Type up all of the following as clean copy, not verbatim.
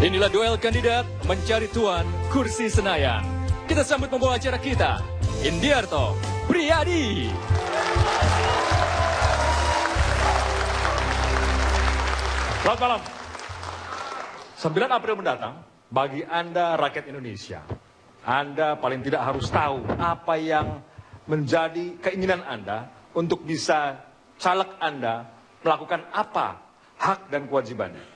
Inilah duel kandidat mencari tuan kursi Senayan. Kita sambut pembawa acara kita, Indiarto Priyadi. Selamat malam. 9 April mendatang, bagi Anda rakyat Indonesia, Anda paling tidak harus tahu apa yang menjadi keinginan Anda untuk bisa caleg Anda melakukan apa hak dan kewajibannya.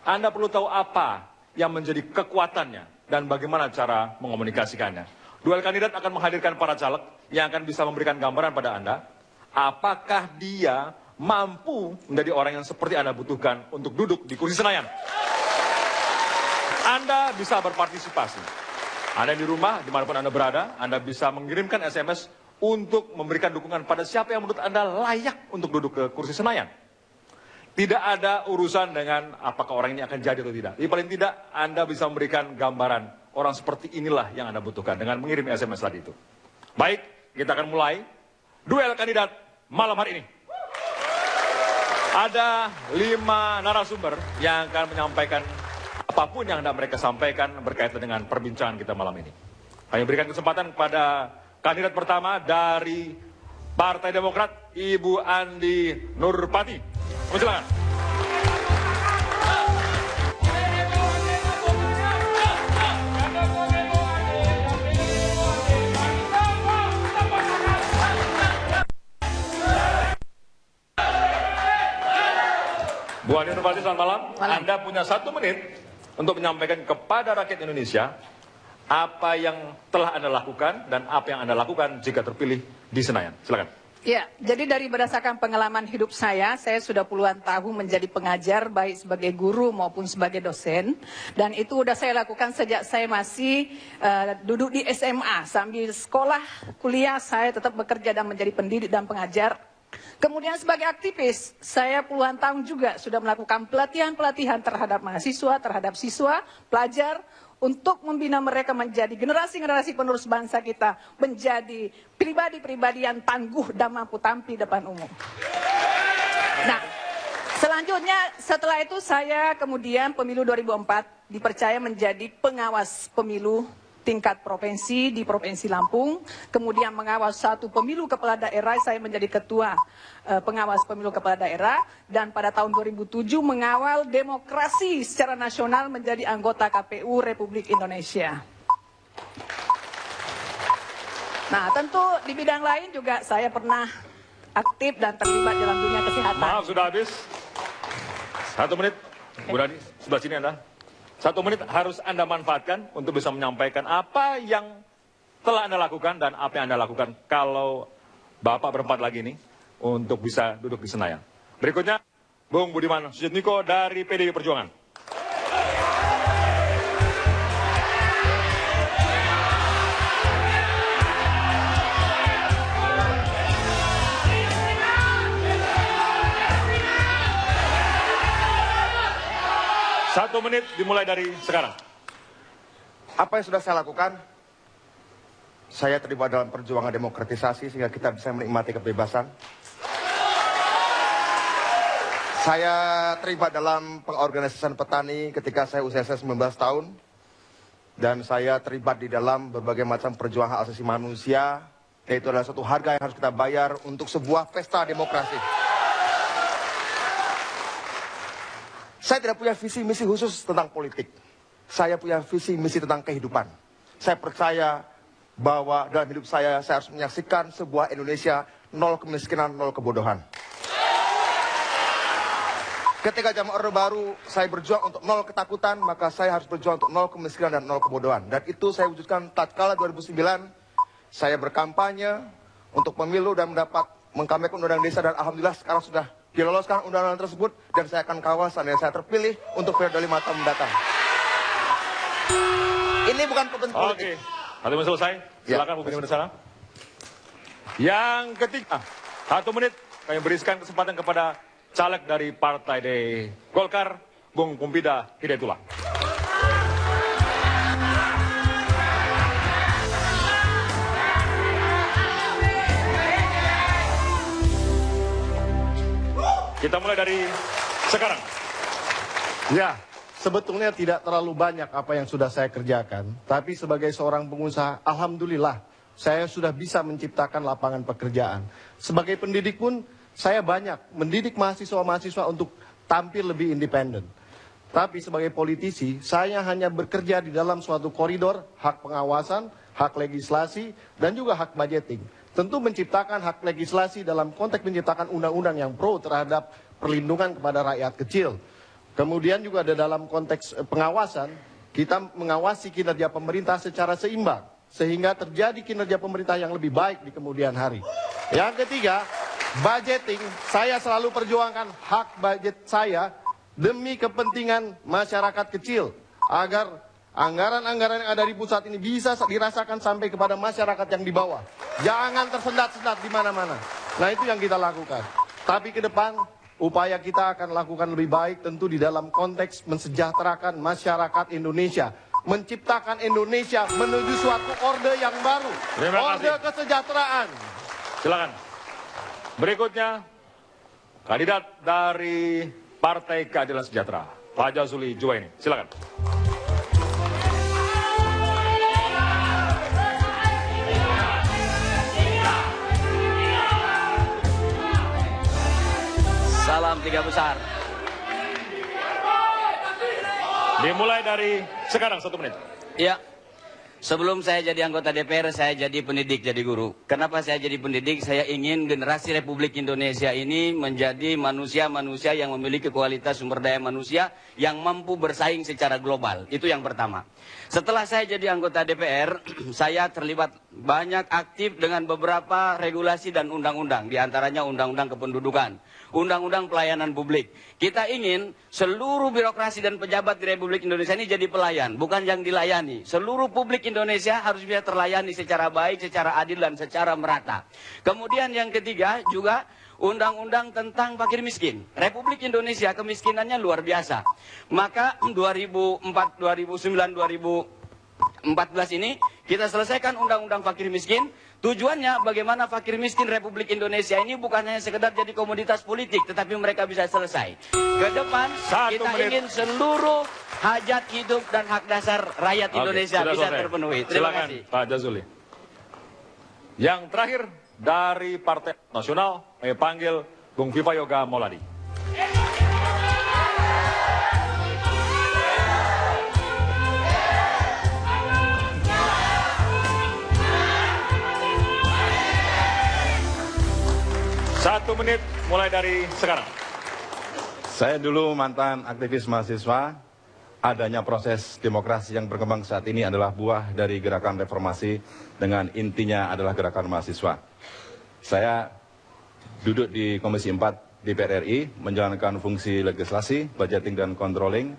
Anda perlu tahu apa yang menjadi kekuatannya dan bagaimana cara mengomunikasikannya. Duel kandidat akan menghadirkan para caleg yang akan bisa memberikan gambaran pada Anda apakah dia mampu menjadi orang yang seperti Anda butuhkan untuk duduk di kursi Senayan. Anda bisa berpartisipasi. Anda di rumah, dimanapun Anda berada, Anda bisa mengirimkan SMS untuk memberikan dukungan pada siapa yang menurut Anda layak untuk duduk ke kursi Senayan. Tidak ada urusan dengan apakah orang ini akan jadi atau tidak. Jadi paling tidak Anda bisa memberikan gambaran orang seperti inilah yang Anda butuhkan dengan mengirim SMS tadi itu. Baik, kita akan mulai duel kandidat malam hari ini. Ada 5 narasumber yang akan menyampaikan apapun yang hendak mereka sampaikan berkaitan dengan perbincangan kita malam ini. Kami berikan kesempatan kepada kandidat pertama dari Partai Demokrat, Ibu Andi Nurpati. Silakan. Bu Andi Nurpati, selamat malam. Anda punya 1 menit untuk menyampaikan kepada rakyat Indonesia apa yang telah Anda lakukan dan apa yang Anda lakukan jika terpilih di Senayan. Silakan. Ya, jadi dari berdasarkan pengalaman hidup saya sudah puluhan tahun menjadi pengajar baik sebagai guru maupun sebagai dosen. Dan itu sudah saya lakukan sejak saya masih duduk di SMA. Sambil sekolah, kuliah, saya tetap bekerja dan menjadi pendidik dan pengajar. Kemudian sebagai aktivis, saya puluhan tahun juga sudah melakukan pelatihan-pelatihan terhadap mahasiswa, terhadap siswa, pelajar, untuk membina mereka menjadi generasi-generasi penerus bangsa kita, menjadi pribadi-pribadi yang tangguh dan mampu tampil depan umum. Nah, selanjutnya setelah itu saya kemudian pemilu 2004 dipercaya menjadi pengawas pemilu tingkat provinsi di Provinsi Lampung, kemudian mengawal 1 pemilu kepala daerah, saya menjadi ketua pengawas pemilu kepala daerah, dan pada tahun 2007 mengawal demokrasi secara nasional menjadi anggota KPU Republik Indonesia. Nah, tentu di bidang lain juga saya pernah aktif dan terlibat dalam dunia kesehatan. Maaf, sudah habis. 1 menit, Bu Dani, sebelah sini Anda. 1 menit harus Anda manfaatkan untuk bisa menyampaikan apa yang telah Anda lakukan dan apa yang Anda lakukan kalau Bapak berempat lagi nih untuk bisa duduk di Senayan. Berikutnya, Bung Budiman Sujatmiko dari PDI Perjuangan. Satu menit dimulai dari sekarang. Apa yang sudah saya lakukan? Saya terlibat dalam perjuangan demokratisasi sehingga kita bisa menikmati kebebasan. Saya terlibat dalam pengorganisasian petani ketika saya usia 19 tahun. Dan saya terlibat di dalam berbagai macam perjuangan hak asasi manusia. Yaitu adalah suatu harga yang harus kita bayar untuk sebuah pesta demokrasi. Saya tidak punya visi misi khusus tentang politik. Saya punya visi misi tentang kehidupan. Saya percaya bahwa dalam hidup saya harus menyaksikan sebuah Indonesia 0 kemiskinan, 0 kebodohan. Ketika zaman Orde Baru saya berjuang untuk 0 ketakutan, maka saya harus berjuang untuk 0 kemiskinan dan 0 kebodohan. Dan itu saya wujudkan tatkala 2009 saya berkampanye untuk pemilu dan mengkampanyekan undang-undang desa, dan alhamdulillah sekarang sudah diloloskan undang-undang tersebut, dan saya akan kawal seandainya saya terpilih untuk periode 5 tahun mendatang. Ini bukan kepentingan politik. Oke, satu menit selesai. Silakan Bu Bini Bersama. Yang ketiga, 1 menit kami berikan kesempatan kepada caleg dari Partai Golkar, Bung Pumpida Hidayatullah. Kita mulai dari sekarang. Ya, sebetulnya tidak terlalu banyak apa yang sudah saya kerjakan. Tapi sebagai seorang pengusaha, alhamdulillah, saya sudah bisa menciptakan lapangan pekerjaan. Sebagai pendidik pun, saya banyak mendidik mahasiswa-mahasiswa untuk tampil lebih independen. Tapi sebagai politisi, saya hanya bekerja di dalam suatu koridor hak pengawasan, hak legislasi, dan juga hak budgeting. Tentu menciptakan hak legislasi dalam konteks menciptakan undang-undang yang pro terhadap perlindungan kepada rakyat kecil. Kemudian juga ada dalam konteks pengawasan, kita mengawasi kinerja pemerintah secara seimbang. Sehingga terjadi kinerja pemerintah yang lebih baik di kemudian hari. Yang ketiga, budgeting, saya selalu perjuangkan hak budget saya demi kepentingan masyarakat kecil. Agar anggaran-anggaran yang ada di pusat ini bisa dirasakan sampai kepada masyarakat yang di bawah. Jangan tersendat-sendat di mana-mana. Nah, itu yang kita lakukan. Tapi ke depan, upaya kita akan lakukan lebih baik tentu di dalam konteks mensejahterakan masyarakat Indonesia. Menciptakan Indonesia menuju suatu orde yang baru. Orde kesejahteraan. Silakan. Berikutnya, kandidat dari Partai Keadilan Sejahtera, Pak Jazuli Juwaini. Silakan. Salam tiga besar. Dimulai dari sekarang 1 menit. Ya, sebelum saya jadi anggota DPR, saya jadi pendidik, jadi guru. Kenapa saya jadi pendidik? Saya ingin generasi Republik Indonesia ini menjadi manusia-manusia yang memiliki kualitas sumber daya manusia yang mampu bersaing secara global. Itu yang pertama. Setelah saya jadi anggota DPR, saya terlibat banyak aktif dengan beberapa regulasi dan undang-undang. Di antaranya undang-undang kependudukan, undang-undang pelayanan publik. Kita ingin seluruh birokrasi dan pejabat di Republik Indonesia ini jadi pelayan, bukan yang dilayani. Seluruh publik Indonesia harus bisa terlayani secara baik, secara adil, dan secara merata. Kemudian yang ketiga juga undang-undang tentang fakir miskin. Republik Indonesia kemiskinannya luar biasa. Maka 2004, 2009, 2014 ini kita selesaikan undang-undang fakir miskin. Tujuannya bagaimana fakir miskin Republik Indonesia ini bukan hanya sekedar jadi komoditas politik, tetapi mereka bisa selesai. Ke depan kita ingin seluruh hajat hidup dan hak dasar rakyat Indonesia bisa terpenuhi. Terima Silakan, kasih. Pak Jazuli. Yang terakhir dari Partai Nasional, kami panggil Bung Viva Yoga Mauladi. Satu menit mulai dari sekarang. Saya dulu mantan aktivis mahasiswa. Adanya proses demokrasi yang berkembang saat ini adalah buah dari gerakan reformasi dengan intinya adalah gerakan mahasiswa. Saya duduk di Komisi 4 DPR RI menjalankan fungsi legislasi, budgeting dan controlling.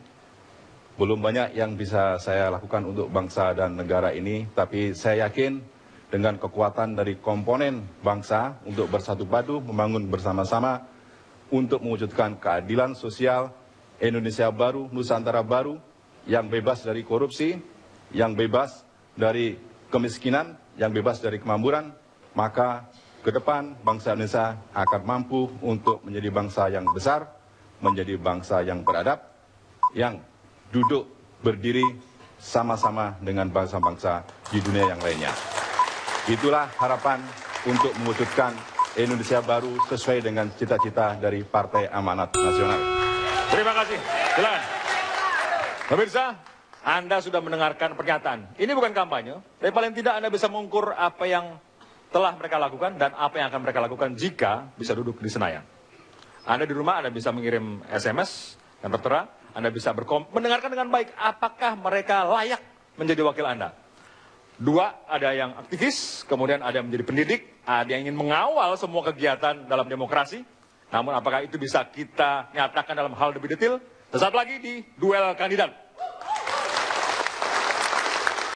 Belum banyak yang bisa saya lakukan untuk bangsa dan negara ini, tapi saya yakin dengan kekuatan dari komponen bangsa untuk bersatu padu membangun bersama-sama untuk mewujudkan keadilan sosial Indonesia baru, Nusantara baru yang bebas dari korupsi, yang bebas dari kemiskinan, yang bebas dari kemakmuran, maka ke depan bangsa Indonesia akan mampu untuk menjadi bangsa yang besar, menjadi bangsa yang beradab, yang duduk berdiri sama-sama dengan bangsa-bangsa di dunia yang lainnya. Itulah harapan untuk mewujudkan Indonesia baru sesuai dengan cita-cita dari Partai Amanat Nasional. Terima kasih. Silakan. Pemirsa, Anda sudah mendengarkan pernyataan. Ini bukan kampanye, tapi paling tidak Anda bisa mengukur apa yang telah mereka lakukan dan apa yang akan mereka lakukan jika bisa duduk di Senayan. Anda di rumah, Anda bisa mengirim SMS dan tertera, Anda bisa mendengarkan dengan baik apakah mereka layak menjadi wakil Anda. Dua, ada yang aktivis, kemudian ada yang menjadi pendidik, ada yang ingin mengawal semua kegiatan dalam demokrasi. Namun apakah itu bisa kita nyatakan dalam hal lebih detail? Sesaat lagi di duel kandidat.